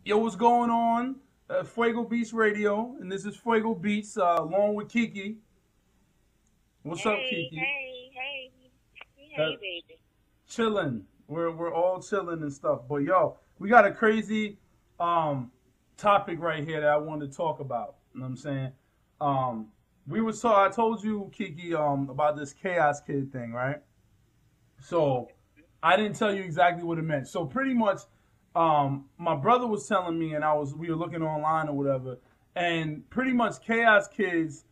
Yo, what's going on? Fuego Beats Radio, and this is Fuego Beats along with Kiki. What's up, Hey, Kiki? hey, hey, Uh, hey, baby. Chilling. We're all chilling and stuff. But yo, we got a crazy um topic right here that I wanted to talk about. You know what I'm saying? Um, I told you, Kiki, about this chaos kid thing, right? So I didn't tell you exactly what it meant. So pretty much, my brother was telling me, and we were looking online or whatever, and pretty much chaos kids,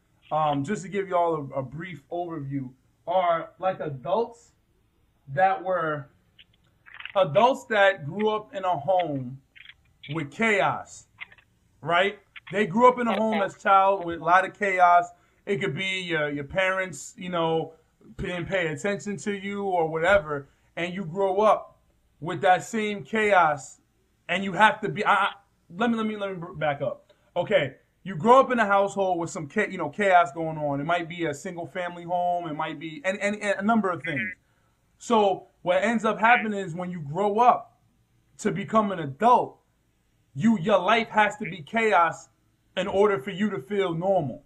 just to give you all a brief overview, are like that were adults that grew up in a home with chaos, right? They grew up in a home Okay, as child with a lot of chaos. It could be your parents, didn't pay attention to you or whatever, and you grow up with that same chaos, and you have to be. Let me back up. Okay, you grow up in a household with some chaos going on. It might be a single family home. It might be and a number of things. So what ends up happening is when you grow up to become an adult, your life has to be chaos in order for you to feel normal.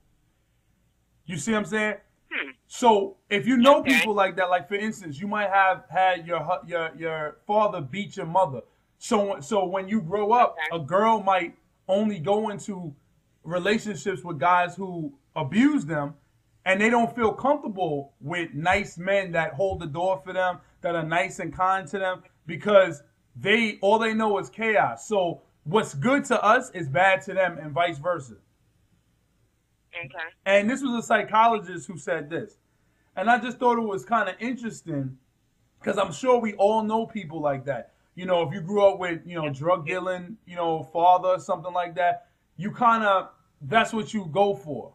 You see what I'm saying? hmm, So if you know okay, people like that, like for instance, you might have had your father beat your mother. So when you grow up, okay, a girl might only go into relationships with guys who abuse them, and they don't feel comfortable with nice men that hold the door for them, that are nice and kind to them, because they all they know is chaos. So what's good to us is bad to them, and vice versa. okay, And this was a psychologist who said this. And I just thought it was kind of interesting because I'm sure we all know people like that. If you grew up with, yep, drug yep, dealing, father, something like that, you kind of, that's what you go for.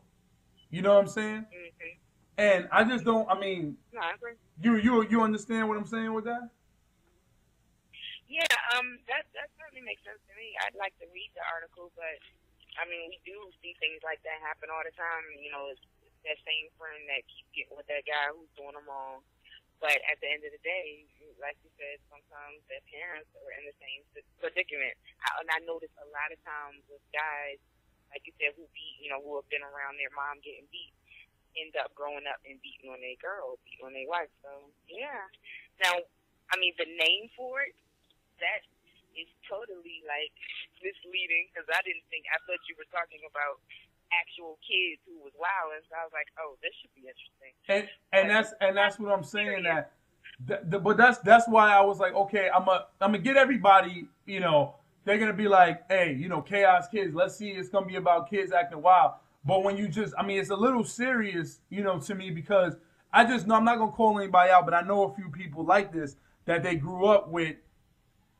You know what I'm saying? mm-hmm. And I just don't, I mean, No, I agree. you understand what I'm saying with that? Yeah, that certainly makes sense to me. I'd like to read the article, but I mean, we do see things like that happen all the time. It's that same friend that keeps getting with that guy who's doing them wrong. But at the end of the day, like you said, sometimes their parents are in the same predicament. And I notice a lot of times with guys, like you said, who have been around their mom getting beat, end up growing up and beating on their girl, beating on their wife. So yeah. Now, I mean, the name for it, that is totally like misleading because I thought you were talking about actual kids who was wild, and so I was like, oh, this should be interesting. And But that's that's what I'm saying. serious. But that's why I was like, okay, I'm gonna get everybody. They're gonna be like, hey, chaos kids. Let's see, it's gonna be about kids acting wild. But when you just, I mean, it's a little serious, to me because I just know I'm not gonna call anybody out, but I know a few people like this that they grew up with,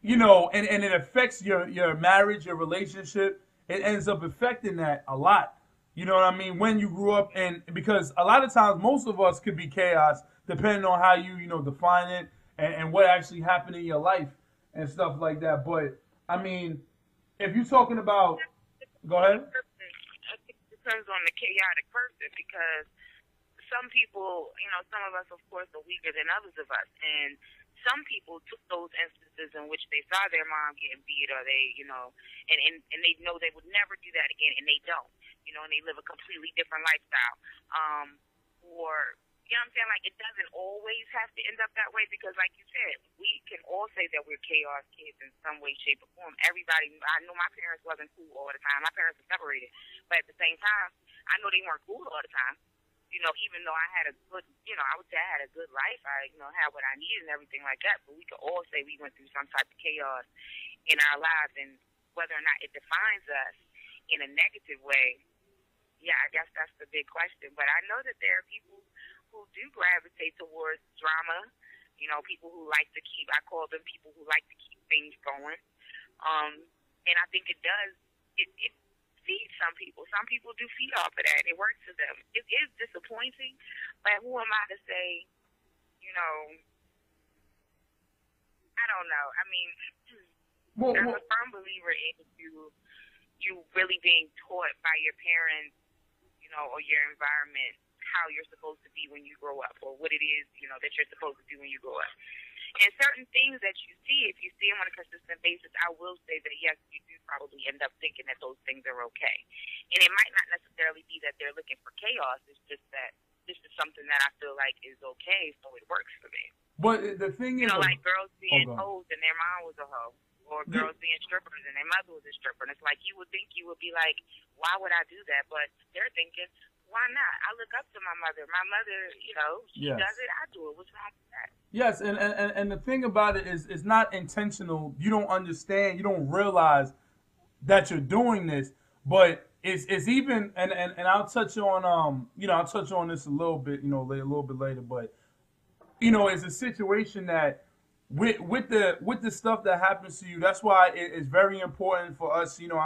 and it affects your marriage, your relationship. It ends up affecting that a lot. You know what I mean? When you grew up, and because a lot of times most of us could be chaos, depending on how you define it and what actually happened in your life and stuff like that. But I mean, if you're talking about, go On the ahead. person, I think it depends on the chaotic person because some people, some of us, of course, are weaker than others of us, and some people took those instances in which they saw their mom getting beat, or and they know they would never do that again, and they don't, and they live a completely different lifestyle, or. You know what I'm saying? Like, it doesn't always have to end up that way because, like you said, we can all say that we're chaos kids in some way, shape, or form. Everybody, I know my parents wasn't cool all the time. My parents were separated. But at the same time, I know they weren't cool all the time, even though I had a good, I would say I had a good life. I, had what I needed and everything like that. But we could all say we went through some type of chaos in our lives, and whether or not it defines us in a negative way, yeah, I guess that's the big question. But I know that there are people who do gravitate towards drama. People who like to I call them people who like to keep things going. Um, and I think it feeds some people. Some people do feed off of that. It works for them. It is disappointing, but who am I to say, you know, I don't know. I mean, Well, I'm a well, firm believer in you really being taught by your parents, or your environment how you're supposed to be when you grow up, or what it is, that you're supposed to do when you grow up. And certain things that you see, if you see them on a consistent basis, I will say that yes, you do probably end up thinking that those things are okay. And it might not necessarily be that they're looking for chaos. It's just that this is something that I feel like is okay, so it works for me. But the thing is, like girls being hoes and their mom was a hoe, or girls being strippers and their mother was a stripper. And it's like you would think you would be like, why would I do that? But they're thinking, why not? I look up to my mother. My mother, she does it. I do it. What's wrong with that? Yes, and the thing about it is, it's not intentional. You don't understand. You don't realize that you're doing this, but it's even and I'll touch on I'll touch on this a little bit a little bit later, but it's a situation that with the stuff that happens to you. That's why it's very important for us. You don't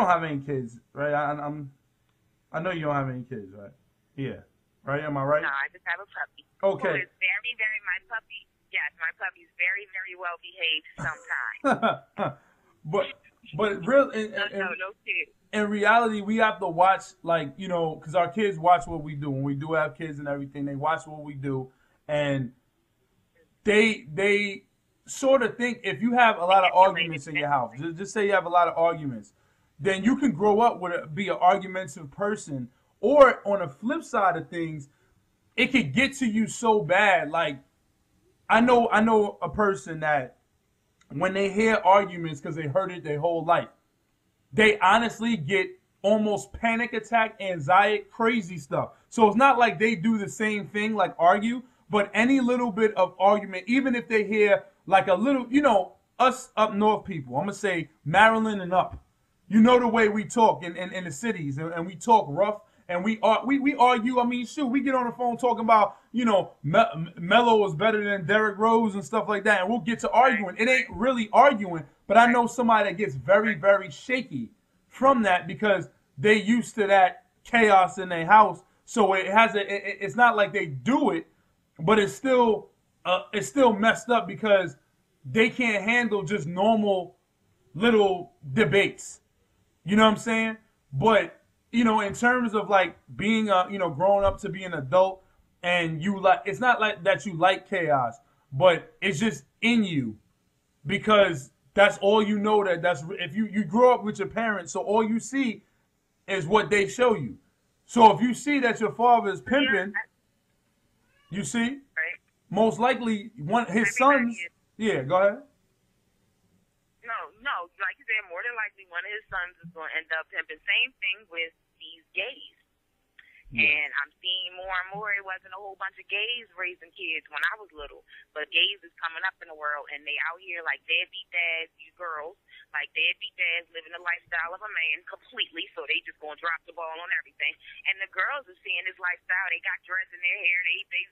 have any kids, right? I know you don't have any kids, right? Yeah, right. Am I right? No, I just have a puppy. Okay. Who is very, very my puppy. Yes, my puppy's very, very well behaved sometimes. But real no kids. In reality, we have to watch, because our kids watch what we do. When we do have kids and everything, they watch what we do, and they sort of think if you have a lot of arguments in your house, just say you have a lot of arguments, then you can grow up be an argumentative person. Or on the flip side of things, it could get to you so bad. Like I know a person that when they hear arguments because they heard it their whole life, they honestly get almost panic attack, anxiety, crazy stuff. So it's not like they do the same thing, like argue, but any little bit of argument, even if they hear like a little, us up north people, I'm going to say Maryland and up, the way we talk in the cities, and we talk rough, and we argue. I mean, shoot, we get on the phone talking about, Melo is better than Derrick Rose and stuff like that, and we'll get to arguing. It ain't really arguing, but I know somebody that gets very, very shaky from that because they used to that chaos in their house. So it's not like they do it, but it's still messed up because they can't handle just normal little debates. You know what I'm saying? But in terms of like being growing up to be an adult, and it's not like that you like chaos, but it's just in you because that's all you know. That's if you grow up with your parents, so all you see is what they show you. So if you see that your father is pimping, you see, most likely his sons. Yeah, go ahead. No, like you said, more than likely one of his sons is going to end up pimping. Same thing with these gays. Yeah. And I'm seeing more and more. It wasn't a whole bunch of gays raising kids when I was little, but gays is coming up in the world, and they out here like deadbeat dads, these girls, like deadbeat dads living the lifestyle of a man completely, so they just gonna drop the ball on everything. And the girls are seeing this lifestyle. They got dreads in their hair. They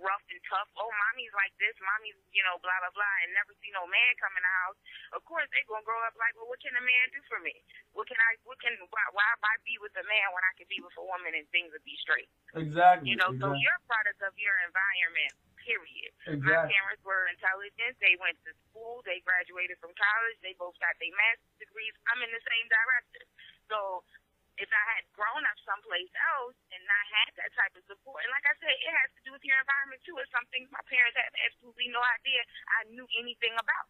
rough and tough. Oh, mommy's like this. Mommy's, blah, blah, blah, and never see no man come in the house. Of course, they gonna grow up like, well, what can a man do for me? Why be with a man when I can be with a woman and things would be straight? Exactly. So you're a product of your environment, period. Exactly. My parents were intelligent. They went to school. They graduated from college. They both got their master's degrees. I'm in the same direction. So if I had grown up someplace else and not had that type of support, and like I said, it has to do with your environment too. It's some things my parents had absolutely no idea I knew anything about,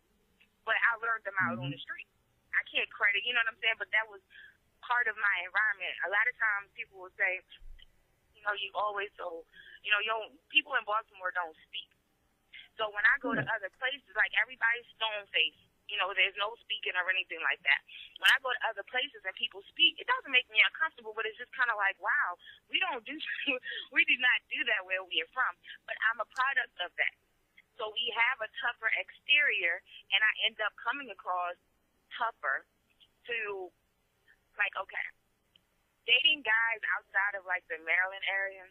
but I learned them out on the street. I can't credit, you know what I'm saying? But that was part of my environment. A lot of times people will say, you always people in Baltimore don't speak. So when I go to other places, like everybody's stone faced. There's no speaking or anything like that. When I go to other places and people speak, it doesn't make me uncomfortable, but it's just kind of like, wow, we do not do that where we are from. But I'm a product of that. So we have a tougher exterior, and I end up coming across tougher to, like, okay, dating guys outside of, like, the Maryland area,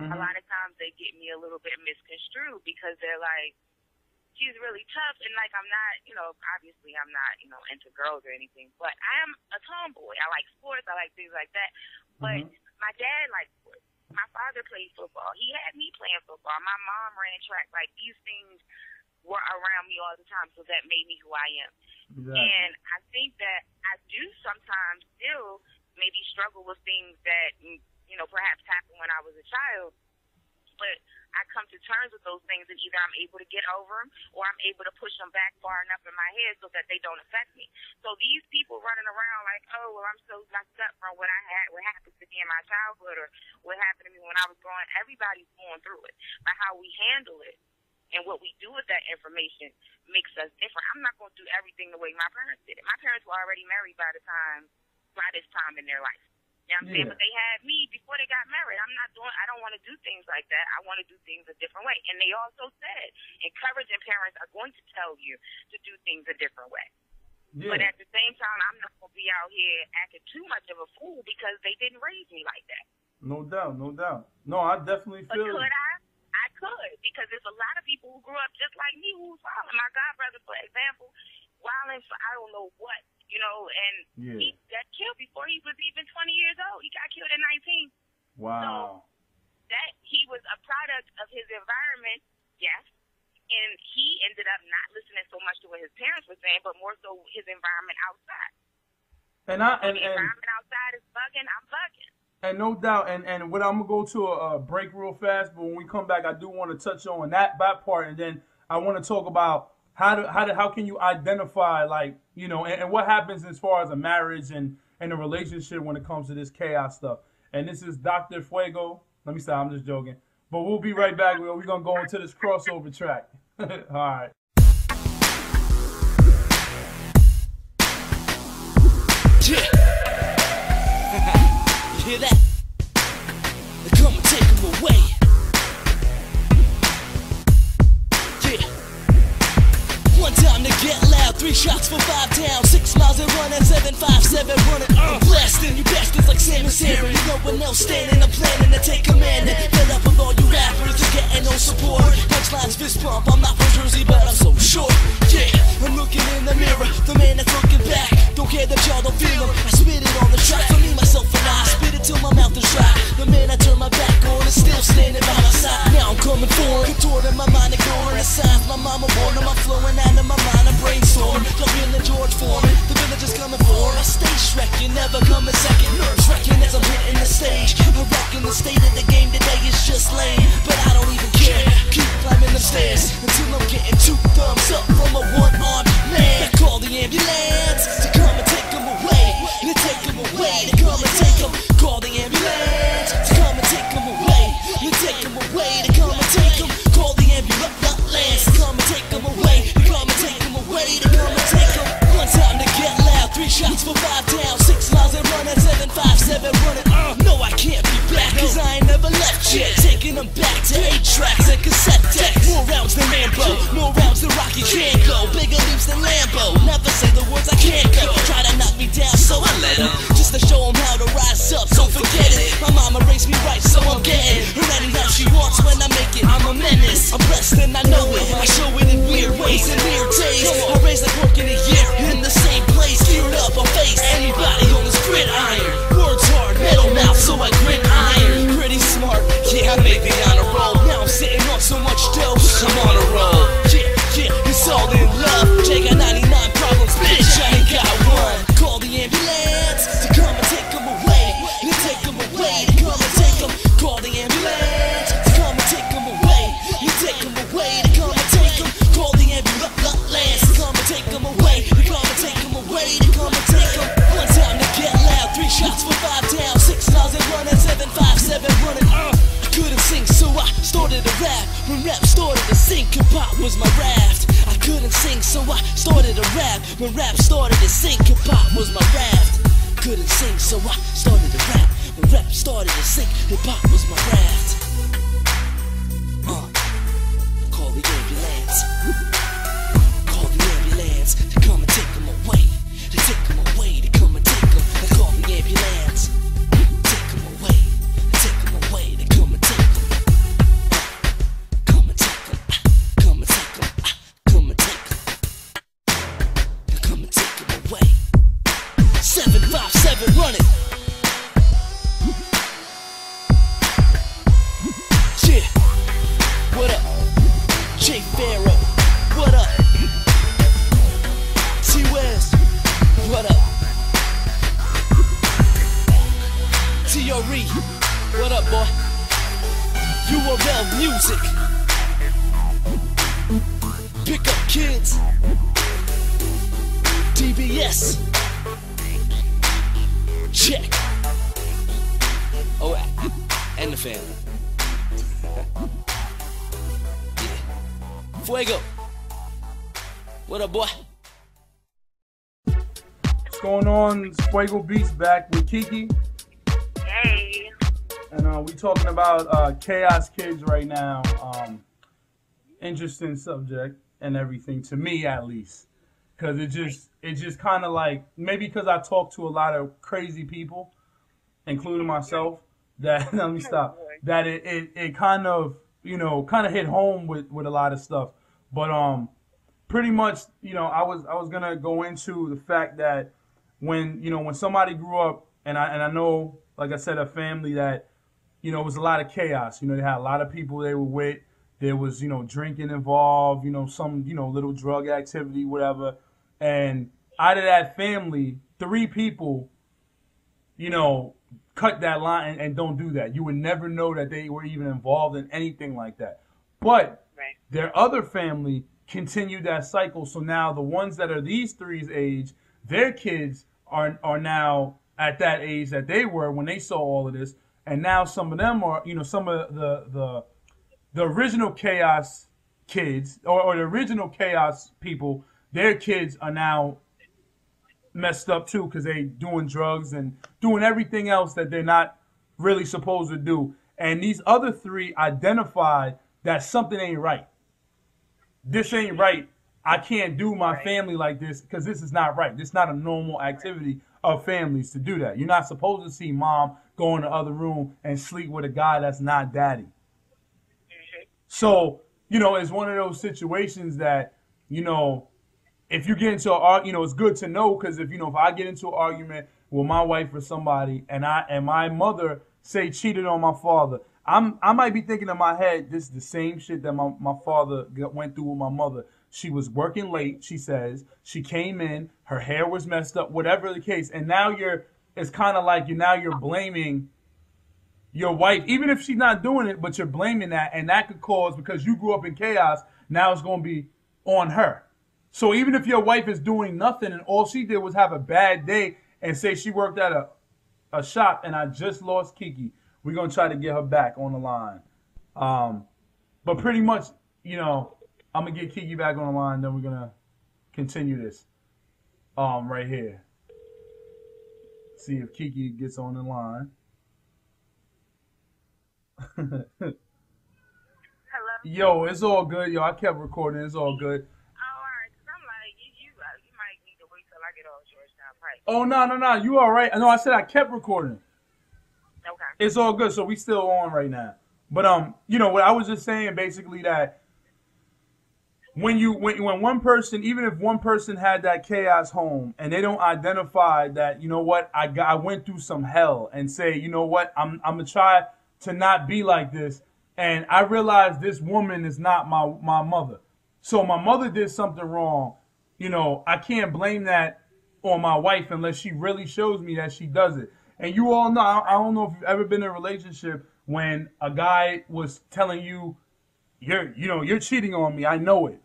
a lot of times they get me a little bit misconstrued because they're like, she's really tough, and like I'm not, obviously I'm not, into girls or anything, but I am a tomboy. I like sports, I like things like that. But my dad likes sports. My father played football. He had me playing football. My mom ran track. Like these things were around me all the time, so that made me who I am. Exactly. And I think that I do sometimes still maybe struggle with things that perhaps happened when I was a child. But I come to terms with those things, and either I'm able to get over them or I'm able to push them back far enough in my head so that they don't affect me. So these people running around like, oh, well, I'm so messed up from what happened to me in my childhood or what happened to me when I was growing. Everybody's going through it. But how we handle it and what we do with that information makes us different. I'm not going to do everything the way my parents did it. My parents were already married by this time in their life. You know what I'm saying? But they had me before they got married. I don't want to do things like that. I want to do things a different way. And they also said, encouraging parents are going to tell you to do things a different way. Yeah. But at the same time, I'm not going to be out here acting too much of a fool because they didn't raise me like that. No doubt, no doubt. No, I definitely feel it. But could I? I could, because there's a lot of people who grew up just like me who was wilding. My godbrother, for example, wilding for I don't know what, and he got killed before he was even 20 years old. He got killed at 19. Wow. So that he was a product of his environment, yes, and he ended up not listening so much to what his parents were saying, but more so his environment outside. And the environment outside is bugging, I'm bugging. And no doubt, and what I'm gonna go to a break real fast, but when we come back, I do want to touch on that part, and then I want to talk about how can you identify, like, and what happens as far as a marriage and a relationship when it comes to this chaos stuff. And this is Dr. Fuego. Let me stop. I'm just joking. But we'll be right back. We're gonna go into this crossover track. All right. Yeah. You hear that? They come and take them away. Yeah. One time to get loud, 3 shots for 5 down, 6 miles and running, 757 running. Blasting you bastards like Sam and Sarah. You no one else standing, I'm planning to take command. Fed up with all you rappers, they're getting no support. Punchlines, fist pump, I'm not from Jersey, but I'm so short. Yeah, I'm looking in the mirror, the man that's looking back. Don't care that y'all don't feel him, I spit it on the track. For me, myself, and I spit it till my mouth is dry. The man I turn my back on is still standing by my side. Now I'm coming forward, contorting my mind, ignoring the signs. My mama warned him, I'm flowing out of my mind, I'm brainstorming. Y'all feeling George Foreman, the village is coming for us. Stay Shrek, never coming second. Nerves wrecking as I'm hitting the stage. I reckon the state of the game today is just lame, but I don't even care. Keep climbing the stairs until I'm getting 2 thumbs up from a one-armed man. I call the ambulance to come and take them away. To take them away, to come and take them. Call the ambulance to come and take them away. To take them away, to come and take them. Call the ambulance to come and take them away. To come and take them away, to come and take them. One time to get loud, 3 shots for 5 down, 6 miles and running, 757 running. No, I can't be back, cause I ain't never left yet. Taking them back to 8 tracks and cassette decks. More rounds than Rambo, more rounds than Rocky can't go. Bigger leaps than Lambo, never say the words I can't go. Try to knock me down, so I let him. Just to show him how to rise up, so forget it. My mama raised me right, so I'm getting her anyhow she wants when I make it. I'm a menace, I'm blessed and I know it. I show it in weird ways and weird days. I raised like work in a year, in the same place. Geared up, I face anybody on this gridiron. Words hard, metal mouth, so I grit iron. Pretty smart, yeah, I made the honor roll. Now I'm sitting on so much dough, I'm on a roll. Yeah, it's all in love. Jay got 99 problems, bitch, I ain't got one. Call the ambulance to come and take them away. To take them away, to come and take them. Call the ambulance to come and take them away. To take them away, to come and take them. Call the ambulance to come and take them away. To come and take them away, to come and take them. One time to get loud, 3 shots for 5 down, 6 miles and running, 757 running. I couldn't sing, so I started to rap. When rap started to sing, hip-hop was my raft. I couldn't sing, so I started to rap. When rap started to sing, hip-hop was my raft. Couldn't sing, so I started to rap. When rap started to sing, hip-hop was my raft. Call the ambulance. Call the ambulance to come and take them away. To take them away, to come and take them. I call the ambulance. Take them away, take them away, to come and take them. Come and take them, come and take them, come and take them. Come and take them away. 757 running. Yeah, what up? J Pharaoh, what up? T West, what up? T.O.R.E., what up, boy? URL music. Pick up kids. DBS. Check. Oh, and the family. Yeah. Fuego. What up, boy? What's going on? Fuego Beats back with Kiki. Hey. And we talking about chaos kids right now. Interesting subject and everything, to me at least. Because it just kind of like, maybe because I talk to a lot of crazy people, including myself, that, let me stop, that it kind of, kind of hit home with a lot of stuff. But pretty much, I was going to go into the fact that when somebody grew up, and I know, like I said, a family that, it was a lot of chaos. They had a lot of people they were with. There was, drinking involved, some, little drug activity, whatever. And out of that family, 3 people, cut that line and don't do that. You would never know that they were even involved in anything like that. But their other family continued that cycle. So now the ones that are these 3's age, their kids are now at that age that they were when they saw all of this. And now some of them are, some of the original chaos kids or the original chaos people, their kids are now messed up too because they doing drugs and doing everything else that they're not really supposed to do. And these other 3 identified that something ain't right. This ain't right. I can't do my family like this because this is not right. This is not a normal activity of families to do that. You're not supposed to see mom go in the other room and sleep with a guy that's not daddy. So, it's one of those situations that, if you get into it's good to know because if I get into an argument with my wife or somebody and my mother say cheated on my father, I might be thinking in my head, this is the same shit that my father went through with my mother. She was working late, she says. She came in, her hair was messed up, whatever the case. And now it's kind of like you're blaming your wife, even if she's not doing it, but you're blaming that. And that could cause, because you grew up in chaos, now it's going to be on her. So even if your wife is doing nothing and all she did was have a bad day and say she worked at a shop and I just lost Kiki, we're going to try to get her back on the line. But pretty much, I'm going to get Kiki back on the line, then we're going to continue this right here. See if Kiki gets on the line. Hello? Yo, it's all good. Yo, I kept recording. It's all good. Oh, all right. Because I'm like, you might need to wait till I get off Georgetown Pike. Oh, no. You all right. No, I said I kept recording. Okay. It's all good. So we still on right now. But, what I was just saying basically that when one person, even if one person had that chaos home and they don't identify that, I went through some hell and say, I'm going to try to not be like this. And I realized this woman is not my mother. So my mother did something wrong. I can't blame that on my wife unless she really shows me that she does it. And you all know, I don't know if you've ever been in a relationship when a guy was telling you, you're cheating on me. I know it.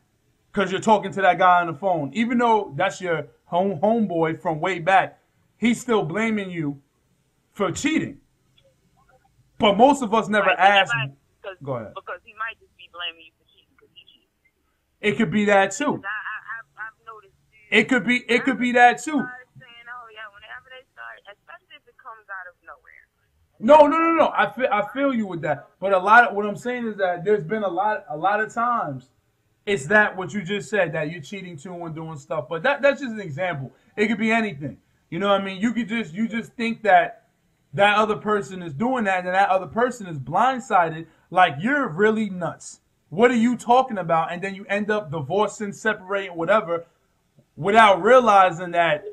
Because you're talking to that guy on the phone. Even though that's your homeboy from way back, he's still blaming you for cheating. But most of us never ask. Go ahead. Because he might just be blaming you for cheating because he cheated. It could be that too. I've noticed. It could be that too. Saying, oh yeah, whenever they start, especially if it comes out of nowhere. No. I feel you with that. But what I'm saying is that there's been a lot of times. It's that what you just said, that you're cheating too and doing stuff. But that's just an example. It could be anything. You know what I mean? You just think that other person is doing that and that other person is blindsided, like you're really nuts. What are you talking about? And then you end up divorcing, separating, whatever, without realizing that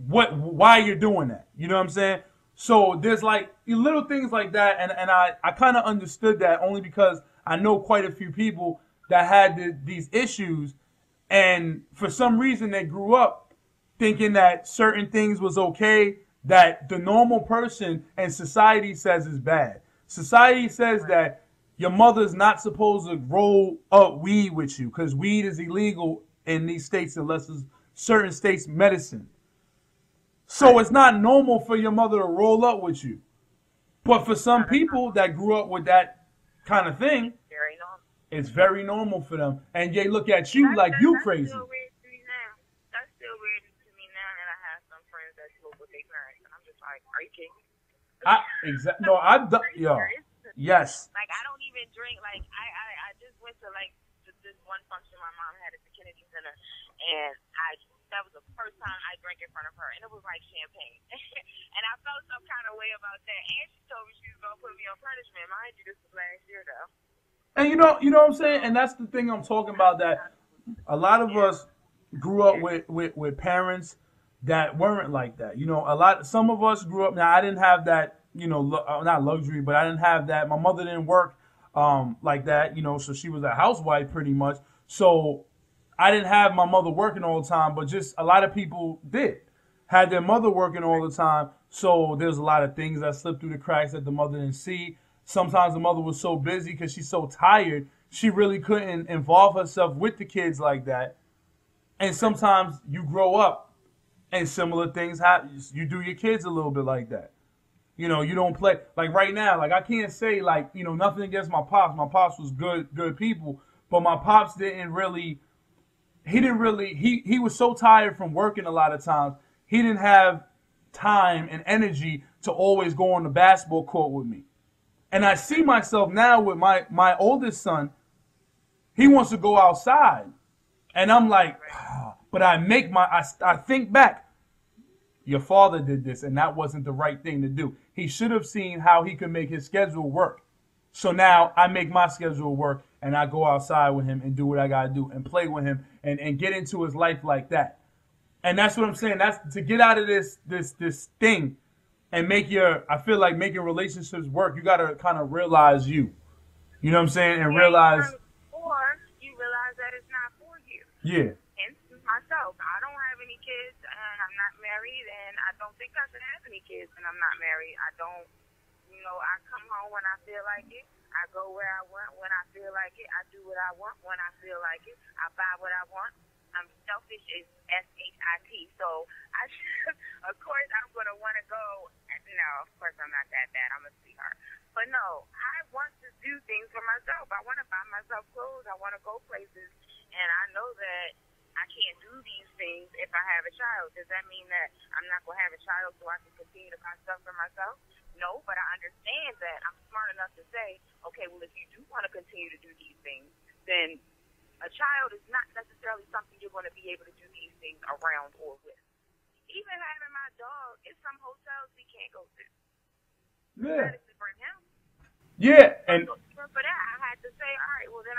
why you're doing that. You know what I'm saying? So there's like little things like that, and I kind of understood that only because I know quite a few people that had these issues, and for some reason they grew up thinking that certain things was okay, that the normal person and society says is bad. Society says that Your mother's not supposed to roll up weed with you because weed is illegal in these states unless it's certain states medicine. So Right. it's not normal for your mother to roll up with you. But for No, some that's not people normal. that grew up with that kind of thing, It's very normal. it's very normal for them. And they look at And you like you that's crazy. still weird to me now. That's still weird to me now that I have some friends that smoke with their parents, and I'm just like, are you kidding me? No, I've done, Are you yo, serious? yes. Like I don't even drink. Like I just went to like this one function my mom had at the Kennedy Center, and I that was the first time I drank in front of her, and it was like champagne, and I felt some kind of way about that. And she told me she was gonna put me on punishment. Mind you, this was last year though. And you know what I'm So saying? And that's the thing I'm talking about, that a lot of yeah, us grew up with parents that weren't like that. Some of us grew up. Now I didn't have that, not luxury, but I didn't have that. My mother didn't work like that, so she was a housewife pretty much. So I didn't have my mother working all the time, but just a lot of people did had their mother working all the time. So there's a lot of things that slipped through the cracks that the mother didn't see. Sometimes the mother was so busy because she's so tired, she really couldn't involve herself with the kids like that. And sometimes you grow up and similar things happen. You do your kids a little bit like that. You don't play like right now. Like I can't say like nothing against my pops. My pops was good people, but my pops didn't really. He didn't really. He was so tired from working a lot of times. He didn't have time and energy to always go on the basketball court with me. And I see myself now with my oldest son. He wants to go outside, and I'm like, right. but I think back. Your father did this, and that wasn't the right thing to do. He should have seen how he could make his schedule work. So now I make my schedule work, and I go outside with him and do what I gotta do and play with him and get into his life like that. And that's what I'm saying. That's to get out of this thing and I feel like making relationships work. You gotta kind of realize you. You know what I'm saying? And Yeah, realize, or you realize that it's not for you. yeah, And myself, I don't have any kids, and I'm not married, and I don't think I should have any kids, and I'm not married. I don't, I come home when I feel like it. I go where I want when I feel like it. I do what I want when I feel like it. I buy what I want. I'm selfish is SHIT. So of course, I'm gonna want to go. No, of course, I'm not that bad. I'm a sweetheart. But no, I want to do things for myself. I want to buy myself clothes. I want to go places, and I know that I can't do these things if I have a child. Does that mean that I'm not going to have a child so I can continue to buy stuff for myself? No, but I understand that I'm smart enough to say, okay, well, if you do want to continue to do these things, then a child is not necessarily something you're going to be able to do these things around or with. Even having my dog, it's some hotels we can't go to. yeah, That is to bring him. yeah, and So for that, I had to say, all right, well, then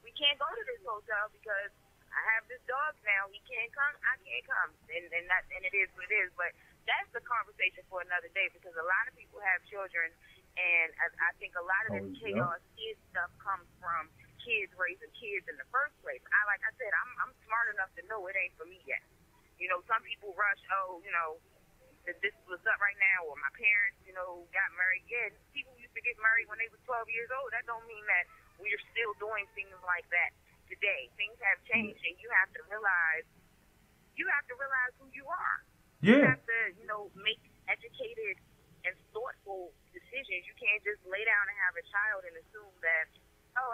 we can't go to this hotel because I have this dog now. He can't come. I can't come. And it is what it is. But that's the conversation for another day because a lot of people have children, and I think a lot of this chaos kid stuff comes from kids raising kids in the first place. Like I said, I'm smart enough to know it ain't for me yet. Some people rush, that this was up right now, or my parents, got married. Yeah, people used to get married when they were 12 years old. That don't mean that we are still doing things like that today. Things have changed, and you have to realize who you are. You yeah, have to, make educated and thoughtful decisions. You can't just lay down and have a child and assume that,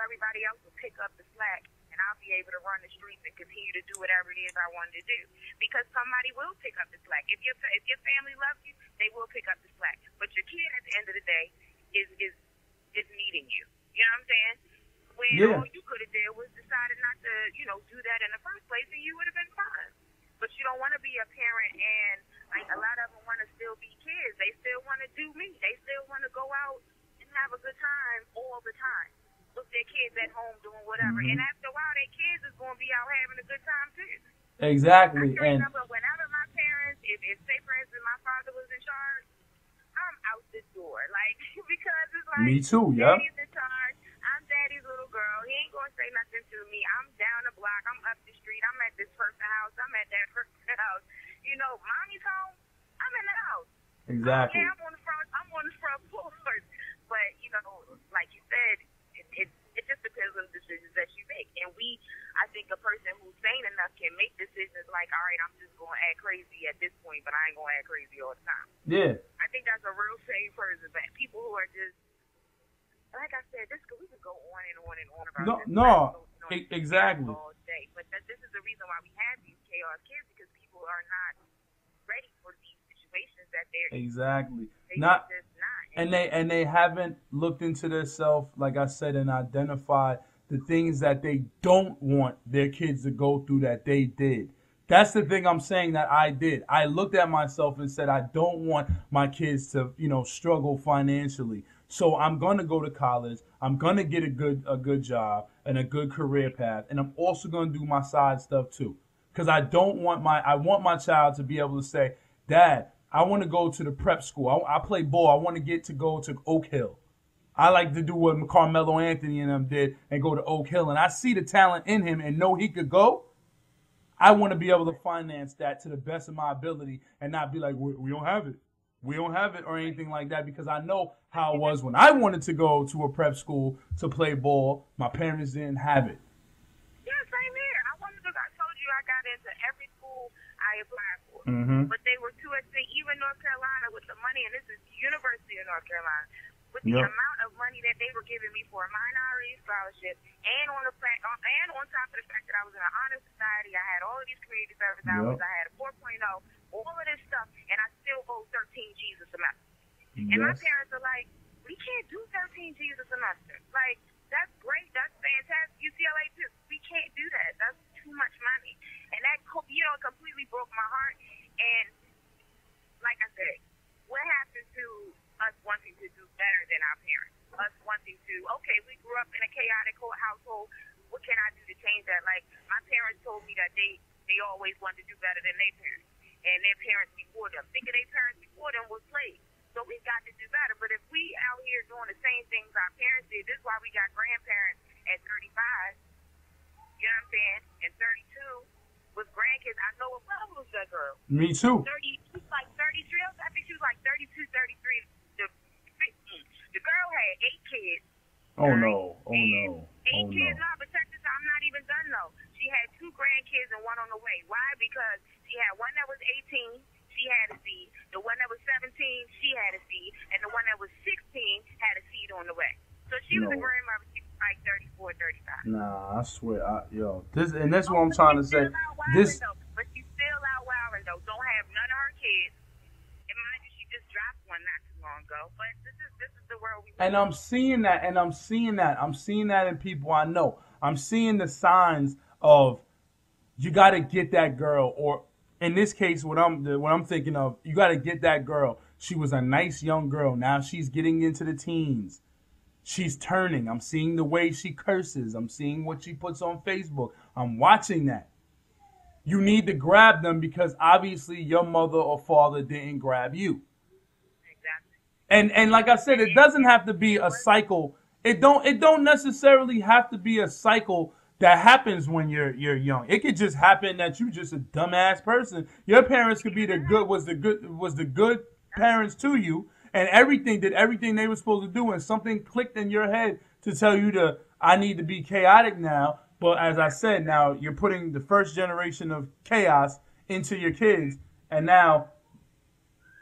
everybody else will pick up the slack and I'll be able to run the streets and continue to do whatever it is I wanted to do. Because somebody will pick up the slack. If your family loves you, they will pick up the slack. But your kid at the end of the day is needing you. You know what I'm saying? When yeah. all you could have did was decided not to, do that in the first place, and you would have been fine. But you don't want to be a parent, and like a lot of them want to still be kids. They still want to do me. They still want to go out and have a good time all the time. Look, their kids at home doing whatever, and after a while, their kids is going to be out having a good time too. Exactly. I can And remember whenever my parents, if say for instance my father was in charge, I'm out the door, like because it's like me too, yeah. Daddy's in charge. I'm daddy's little girl. He ain't gonna say nothing to me. I'm down the block. I'm up the street. I'm at this person's house. I'm at that person's house. Mommy's home. I'm in the house. Exactly. Yeah, I'm on the front. I'm on the front porch. But like you said, decisions that you make. And I think a person who's sane enough can make decisions like, all right, I'm just going to act crazy at this point, but I ain't going to act crazy all the time. Yeah. I think that's a real sane person. But people who are just, like I said, we could go on and on and on about this. Exactly. All day. But this is the reason why we have these chaos kids, because people are not ready for these situations that they're exactly in. not. Just not. And they haven't looked into themselves, like I said, and identified the things that they don't want their kids to go through that they did. That's the thing I'm saying that I did. I looked at myself and said, I don't want my kids to, struggle financially. So I'm going to go to college. I'm going to get a good job and a good career path. And I'm also going to do my side stuff too. Because I want my child to be able to say, Dad, I want to go to the prep school. I play ball. I want to go to Oak Hill. I like to do what Carmelo Anthony and them did and go to Oak Hill. And I see the talent in him and know he could go. I want to be able to finance that to the best of my ability and not be like, we don't have it. We don't have it or anything like that, because I know how it was when I wanted to go to a prep school to play ball. My parents didn't have it. Yeah, same here. I told you I got into every school I applied for. Mm-hmm. But they were too expensive. Even North Carolina with the money, and this is University of North Carolina, with the amount of money that they were giving me for a minority scholarship, and on top of the fact that I was in an honor society, I had all of these community service hours, I had a 4.0, all of this stuff, and I still owe 13 G's a semester. Yes. And my parents are like, we can't do 13 G's a semester. Like, that's great, that's fantastic. UCLA too. We can't do that. That's too much money. And that, completely broke my heart. And like I said, what happened to us wanting to do better than our parents? Us wanting to, okay, we grew up in a chaotic household. What can I do to change that? Like, my parents told me that they always wanted to do better than their parents and their parents before them. Thinking their parents before them was slaves. So we got to do better. But if we out here doing the same things our parents did, this is why we got grandparents at 35, you know what I'm saying, and 32 with grandkids. I know what level was that girl. Me too. 30, she's like 33. I think she was like 32, 33. The girl had 8 kids. Oh, right? no. Oh, no. 8 kids, no, but check this out. I'm not even done, though. She had 2 grandkids and 1 on the way. Why? Because she had one that was 18, she had a seed. The one that was 17, she had a seed. And the one that was 16 had a seed on the way. So she was a grandmother. She was like 34, 35. Nah, I swear. That's what I'm trying to say. But she's still out wilding, though. Don't have none of her kids. And mind you, she just dropped one not too long ago. But this is the world we live in. And I'm seeing that. I'm seeing that in people I know. I'm seeing the signs of, you got to get that girl, or in this case, what I'm thinking of, you got to get that girl. She was a nice young girl. Now she's getting into the teens. She's turning. I'm seeing the way she curses. I'm seeing what she puts on Facebook. I'm watching that. You need to grab them because obviously your mother or father didn't grab you. Exactly. And like I said, it doesn't have to be a cycle. It don't necessarily have to be a cycle that happens when you're young. It could just happen that you just a dumbass person. Your parents could be the good parents to you, and did everything they were supposed to do, and something clicked in your head to tell you I need to be chaotic now. But as I said, now you're putting the first generation of chaos into your kids, and now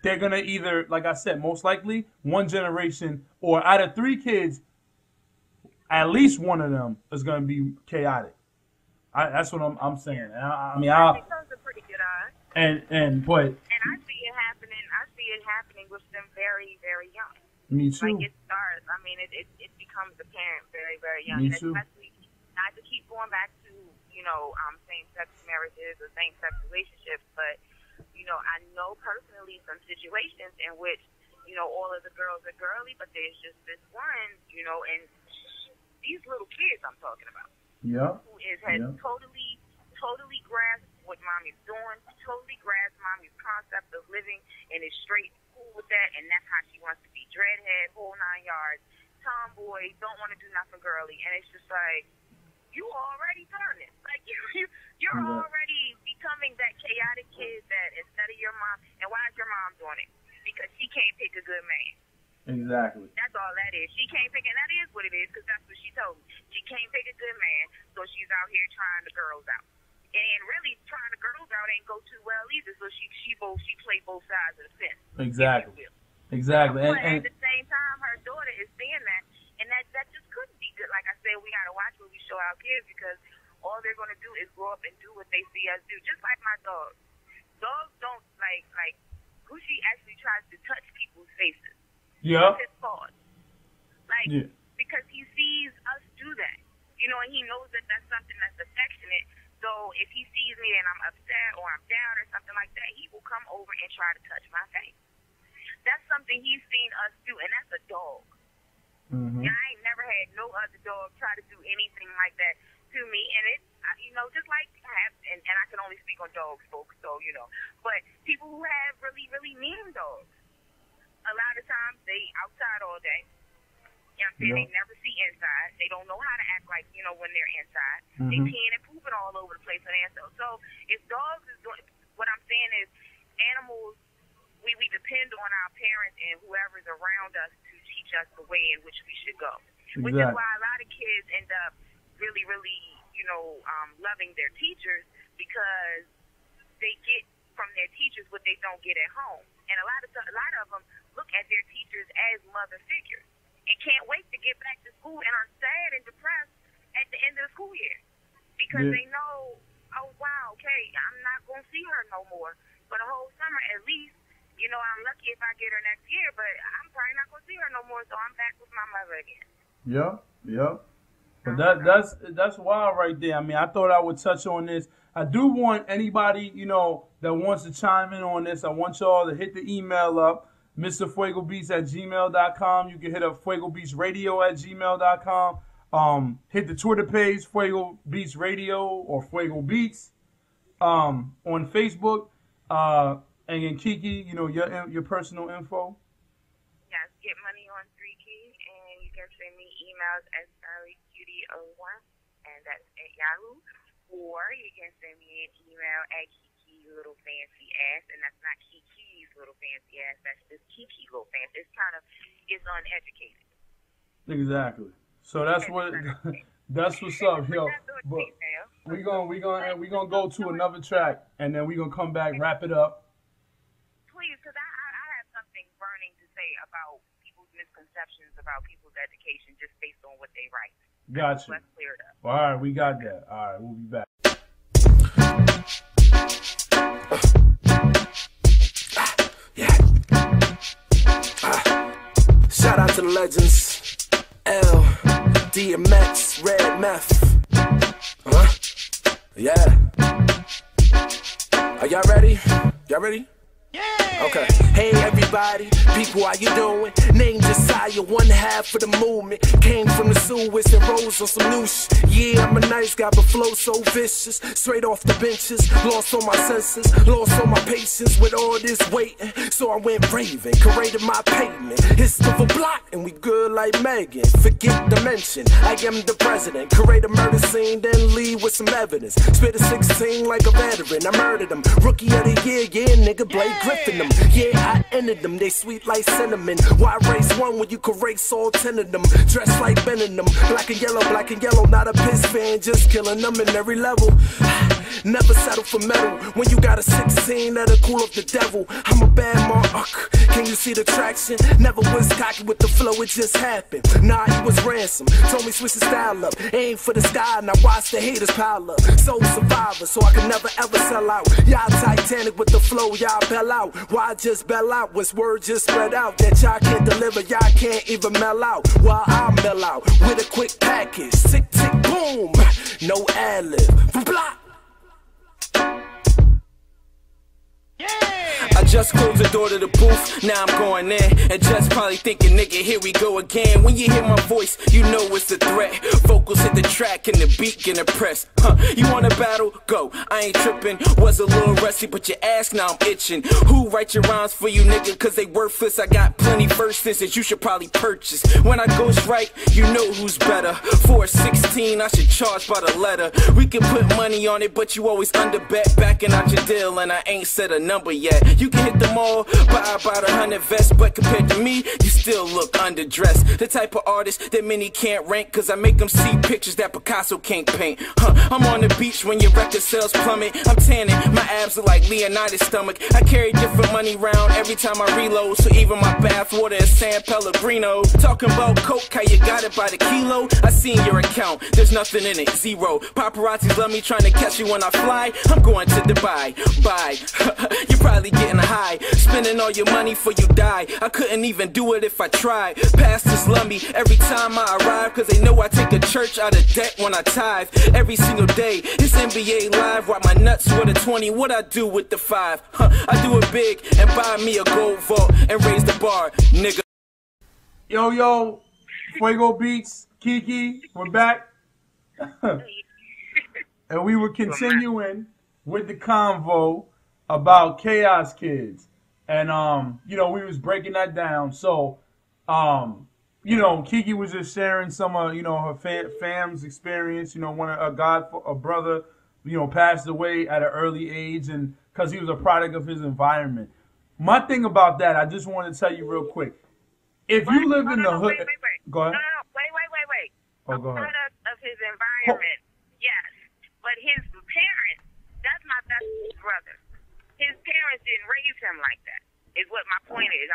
they're gonna either, like I said, most likely one generation, or out of 3 kids, at least one of them is gonna be chaotic. That's what I'm saying. I think those are pretty good odds. And I see it happening. I see it happening with them very, very young. Me too. Like it starts. I mean, it becomes apparent very, very young. Me and too. Especially not to keep going back to same-sex marriages or same-sex relationships, but I know personally some situations in which all of the girls are girly, but there's just this one, and these little kids I'm talking about. Yeah. Who has totally grasped what mommy's doing, totally grasped mommy's concept of living, and is straight cool with that, and that's how she wants to be. Dreadhead, whole 9 yards, tomboy, don't want to do nothing girly, and it's just like, you already turning. Like, you're already becoming that chaotic kid that instead of your mom, and why is your mom doing it? Because she can't pick a good man. Exactly. That's all that is. She can't pick, and that is what it is, because that's what she told me. She can't pick a good man, so she's out here trying the girls out. And really, trying the girls out ain't go too well either, so she played both sides of the fence. Exactly. Exactly. But at the same time, her daughter is seeing that, and that just couldn't be good. Like I said, we got to watch what we show our kids, because all they're going to do is grow up and do what they see us do. Just like my dog. Dogs don't, like Gucci actually tries to touch people's faces. Yeah. It's his fault. Because he sees us do that. You know, and he knows that that's something that's affectionate. So if he sees me and I'm upset or I'm down or something like that, he will come over and try to touch my face. That's something he's seen us do, and that's a dog. Mm-hmm. And I ain't never had no other dog try to do anything like that to me. And it's, you know, just like and I can only speak on dogs, folks, so, you know. But people who have really, really mean dogs, a lot of times they outside all day. You know what I'm saying? They never see inside. They don't know how to act like, you know, when they're inside. Mm-hmm. They peeing and pooping all over the place when they're inside. So if dogs is doing, what I'm saying is animals, we depend on our parents and whoever's around us to teach us the way in which we should go. Exactly. Which is why a lot of kids end up really, really, you know, loving their teachers, because they get from their teachers what they don't get at home. And a lot of them look at their teachers as mother figures and can't wait to get back to school and are sad and depressed at the end of the school year, because they know, oh, wow, okay, I'm not going to see her no more for the whole summer at least. You know, I'm lucky if I get her next year, but I'm probably not going to see her no more, so I'm back with my mother again. Yep. But that's wild right there. I mean, I thought I would touch on this. I do want anybody, you know, that wants to chime in on this, I want y'all to hit the email up, MrFuegoBeats@gmail.com. You can hit up FuegoBeatsRadio@gmail.com. Hit the Twitter page, Fuego Beats Radio or Fuego Beats. On Facebook. And then Kiki, you know, your personal info. Yes, get money on 3Key, and you can send me emails at SallyCutie01, and that's at Yahoo. Or you can send me an email at Kiki Little Fancy Ass, and that's not Kiki's Little Fancy Ass, that's just Kiki Little Fancy. It's uneducated. Exactly. So that's that's what's up, yo. But we gonna go to another track, and then we gonna come back, wrap it up. Please, because I have something burning to say about people's misconceptions about people's education just based on what they write. Gotcha. Let's clear it up. All right, we got that. All right, we'll be back. Shout out to the legends. L, DMX, Red Meth. Yeah. Are y'all ready? Y'all ready? Yeah. Okay. Hey everybody, people, how you doing? Named Josiah, one half of the movement. Came from the sewers and rose on some new shit. Yeah, I'm a nice guy, but flow so vicious. Straight off the benches, lost all my senses, lost all my patience with all this waiting. So I went raving, created my pavement. Hits of a block, and we good like Megan. Forget the mention, I am the president. Create a murder scene, then leave with some evidence. Spit a 16 like a veteran, I murdered him. Rookie of the year, yeah, nigga, Blake Griffin them. Yeah, I ended them, they sweet like cinnamon. Why race one when you could race all 10 of them? Dressed like Ben and them, black and yellow, not a piss fan, just killing them in every level. Never settle for metal when you got a 16 that'll cool up the devil. I'm a bad mark, can you see the traction? Never was cocky with the flow, it just happened. Nah, he was ransom, told me switch the style up. Aim for the sky, now watch the haters pile up. Soul survivor, so I can never ever sell out. Y'all Titanic with the flow, y'all bell out. Why just bell out? Was word just spread out that y'all can't deliver, y'all can't even mel out. While I mel out with a quick package, tick tick boom, no ad-lib. Blah. I just closed the door to the booth, now I'm going in. And just probably thinking, nigga, here we go again. When you hear my voice, you know it's a threat. Vocals hit the track and the beat get impressed. You wanna battle? Go. I ain't tripping. Was a little rusty, but your ass now I'm itching. Who write your rhymes for you, nigga? Cause they worthless. I got plenty verses that you should probably purchase. When I ghost write, you know who's better. For a 16, I should charge by the letter. We can put money on it, but you always underbet. Backing out your deal, and I ain't said a number yet. You can hit the mall, buy about 100 vests, but compared to me, you still look underdressed. The type of artist that many can't rank, cause I make them see pictures that Picasso can't paint. I'm on the beach when your record sales plummet. I'm tanning, my abs are like Leonidas' stomach. I carry different money round every time I reload, so even my bathwater is San Pellegrino. Talking about coke, how you got it by the kilo. I seen your account, there's nothing in it, zero. Paparazzis love me trying to catch me when I fly. I'm going to Dubai, bye. You're probably getting high, spending all your money before you die. I couldn't even do it if I tried. Pastors love me every time I arrive, cause they know I take the church out of debt when I tithe. Every single day, it's NBA Live. Wipe my nuts with a 20, what I do with the 5? I do it big and buy me a gold vault and raise the bar, nigga. Yo, Fuego Beats, Kiki, we're back. And we were continuing with the convo about Chaos Kids. And, you know, we was breaking that down. So, you know, Kiki was just sharing some of, you know, her fam's experience. You know, a brother, you know, passed away at an early age, and because he was a product of his environment. My thing about that, I just want to tell you real quick. If you live in the hood... Wait. Go ahead. No, wait. Oh, go ahead. A product of his environment, yes. But his parents, that's my best brother. His parents didn't raise him like that, is what my point is.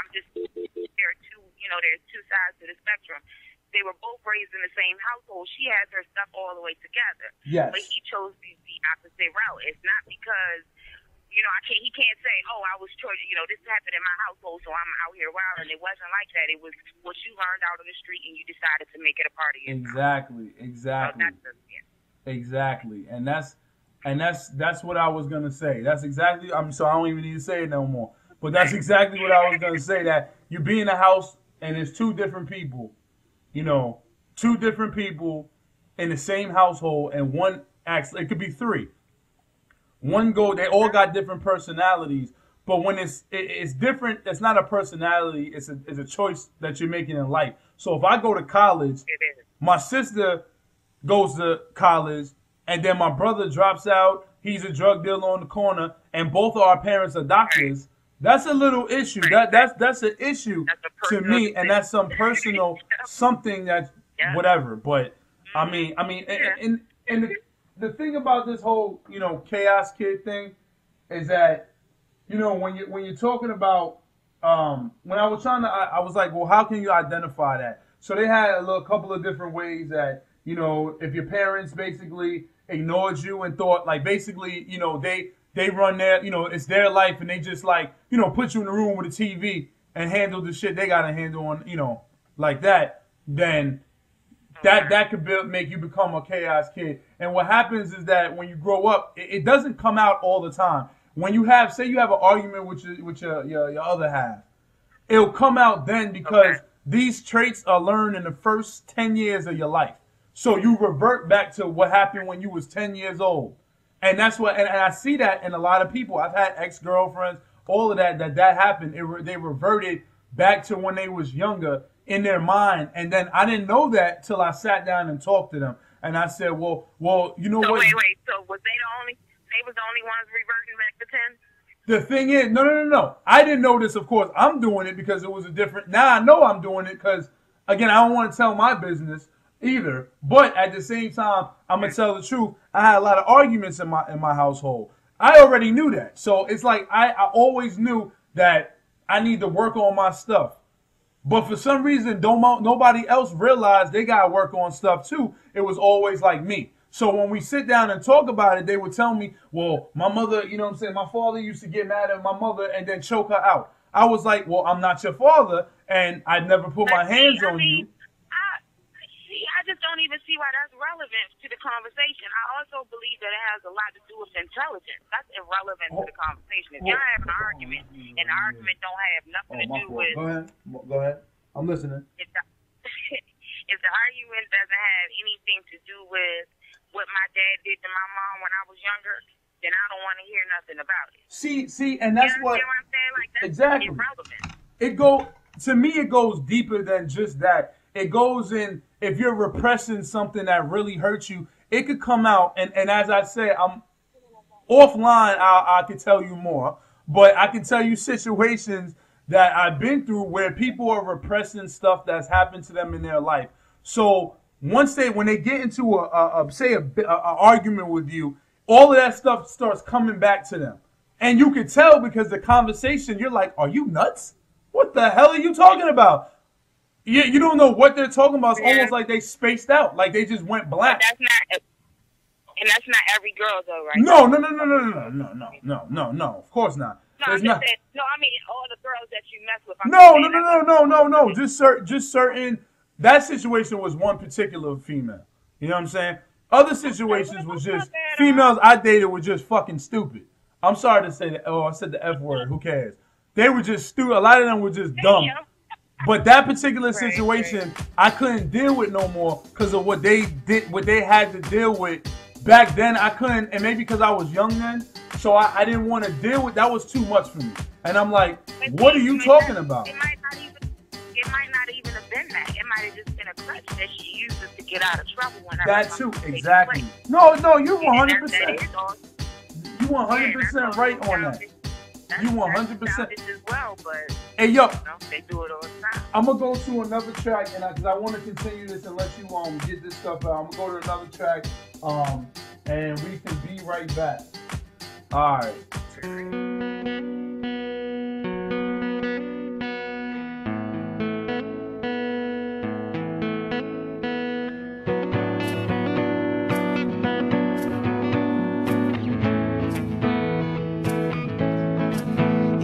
There's two sides to the spectrum. They were both raised in the same household. She has her stuff all the way together. Yes. But he chose the opposite route. It's not because, you know, he can't say, oh, I was told, you know, this happened in my household, so I'm out here wild. And it wasn't like that. It was what you learned out on the street, and you decided to make it a part of yourself. Exactly. So Exactly. And that's what I was gonna say. That's exactly. I don't even need to say it no more. But that's exactly what I was gonna say. That you be in a house and it's two different people, you know, two different people in the same household, and one acts. It could be three. They all got different personalities. But when it's different, it's not a personality. It's a choice that you're making in life. So if I go to college, my sister goes to college, and then my brother drops out. He's a drug dealer on the corner, and both of our parents are doctors. That's a little issue. That's an issue to me, and that's some personal something that's whatever. But I mean, and the thing about this whole, you know, Chaos Kid thing is that, you know, when you're talking about when I was I was like, well, how can you identify that? So they had a couple of different ways that, you know, if your parents basically ignored you and thought, like, basically, you know, they run their, you know, it's their life, and they just, like, you know, put you in the room with a TV and handle the shit they got to handle on, you know, like that, then that could make you become a chaos kid. And what happens is that when you grow up, it doesn't come out all the time. When you have, say you have an argument with your other half, it'll come out then, because these traits are learned in the first 10 years of your life. So you revert back to what happened when you was 10 years old. And that's what, and I see that in a lot of people. I've had ex-girlfriends, all of that happened. They reverted back to when they was younger in their mind. And then I didn't know that till I sat down and talked to them. And I said, well, you know what? Wait. So was they was the only ones reverting back to 10? The thing is, no. I didn't know this, of course. I'm doing it because it was a different, now I know I'm doing it because, again, I don't want to tell my business either. But at the same time, I'm going to tell the truth. I had a lot of arguments in my household. I already knew that. So it's like I always knew that I need to work on my stuff. But for some reason, nobody else realized they got to work on stuff too. It was always like me. So when we sit down and talk about it, they would tell me, well, my mother, you know what I'm saying, my father used to get mad at my mother and then choke her out. I was like, well, I'm not your father, and I never put my hands on you. I just don't even see why that's relevant to the conversation. I also believe that it has a lot to do with intelligence. That's irrelevant to the conversation. If y'all have an argument, and the argument don't have nothing to do with... Go ahead. I'm listening. If the argument doesn't have anything to do with what my dad did to my mom when I was younger, then I don't want to hear nothing about it. See, and that's what... You know what I'm saying? Like, that's exactly. irrelevant. To me, it goes deeper than just that. It goes in... If you're repressing something that really hurts you, it could come out. And as I say, I'm offline. I could tell you more. But I can tell you situations that I've been through where people are repressing stuff that's happened to them in their life. So when they get into a argument with you, all of that stuff starts coming back to them, and you can tell because the conversation, you're like, "Are you nuts? What the hell are you talking about?" You don't know what they're talking about. It's almost like they spaced out, like they just went But black. that's not every girl though, right? No, no, no, no, no, no, no, no, no, no, no. Of course not. No, There's I'm just not. saying, no, I mean all the girls that you mess with. No, no, no, no, no, no, no. Just certain. That situation was one particular female. You know what I'm saying? Other situations was just females I dated were just fucking stupid. I'm sorry to say that. Oh, I said the F word. Who cares? They were just stupid. A lot of them were just dumb. But that particular situation, I couldn't deal with no more because of what they did, what they had to deal with back then. I couldn't, and maybe because I was young then, so I didn't want to deal with. That was too much for me. And I'm like, what are you talking about? It might not even have been that. It might have just been a crutch that she uses to get out of trouble whenever. That too, exactly. No, you're 100%. You 100% right on that. You 100%. As well, but hey, yo, they do it all the time. I'm gonna go to another track, and because I want to continue this and let you get this stuff out. I'm gonna go to another track, and we can be right back. All right.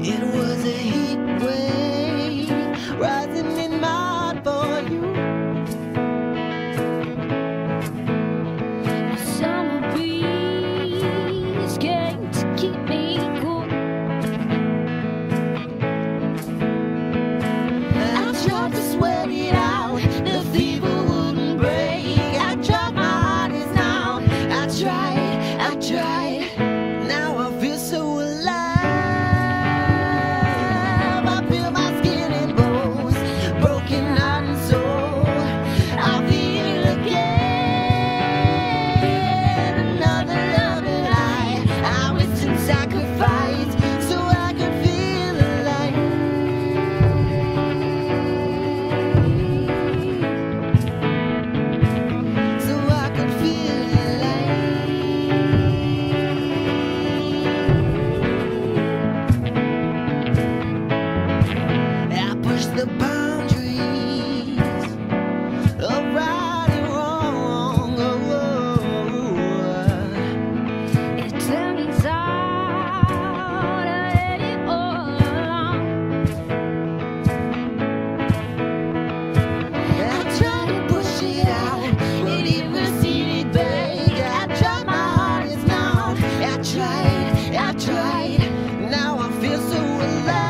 It was a heat wave rising in my heart for you. The summer breeze came to keep me cool. I tried to sweat it out, the fever wouldn't break. I tried my hardest now. I tried. Now I feel so alive. The boundaries of right and wrong. It turns out I had it all along. I tried to push it out, but it receded back. I tried my hardest now. I tried. Now I feel so alive.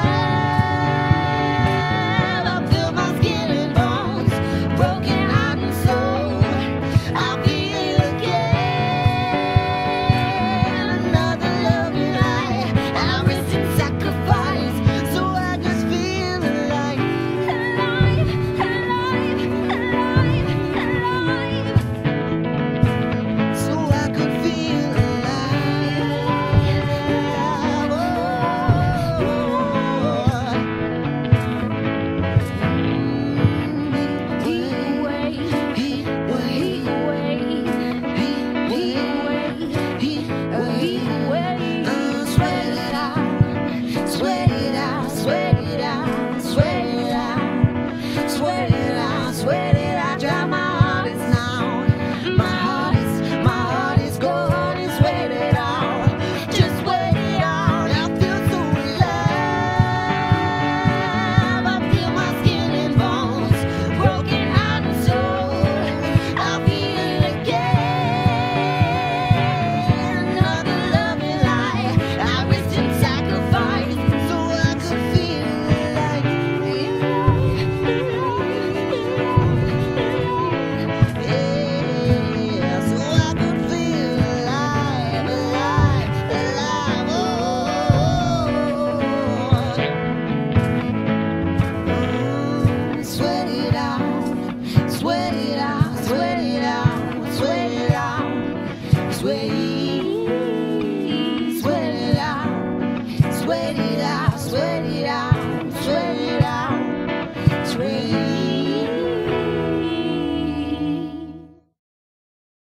Sweat it out.